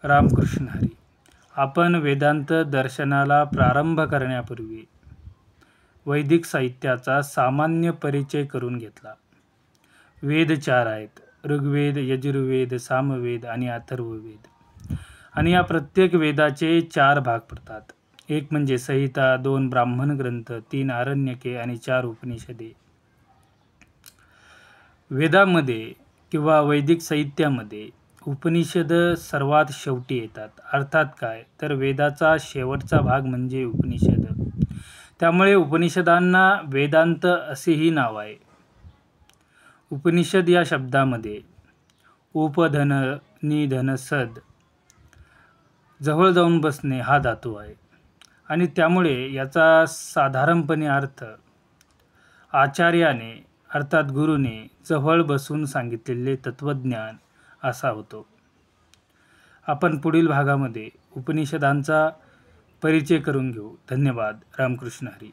रामकृष्ण हरी. आपण वेदांत दर्शनाला प्रारंभ करण्यापूर्वी वैदिक साहित्याचा सामान्य परिचय करून घेतला. वेद 4 आहेत: ऋग्वेद, यजुर्वेद, सामवेद आणि अथर्ववेद. आणि या प्रत्येक वेदाचे 4 भाग पडतात. एक म्हणजे संहिता, 2 ब्राह्मण ग्रंथ, 3 आरण्यके आणि 4 उपनिषदे. वेदामध्ये किंवा वैदिक साहित्यामध्ये उपनिषद सर्वात शेवटी येतात. अर्थात काय, तर वेदाचा शेवटचा भाग म्हणजे उपनिषद. त्यामुळे उपनिषदांना वेदांत असेही नाव आहे. उपनिषद या शब्दामध्ये उपधन निधन सद जवळ जाऊन बसणे हा धातू आहे आणि त्यामुळे याचा साधारणपणे अर्थ आचार्याने अर्थात गुरुने जवळ बसून सांगितलेले तत्वज्ञान असा होतो. आपण पुढील भागामध्ये उपनिषदांचा परिचय करून घेऊ. धन्यवाद. रामकृष्ण हरी.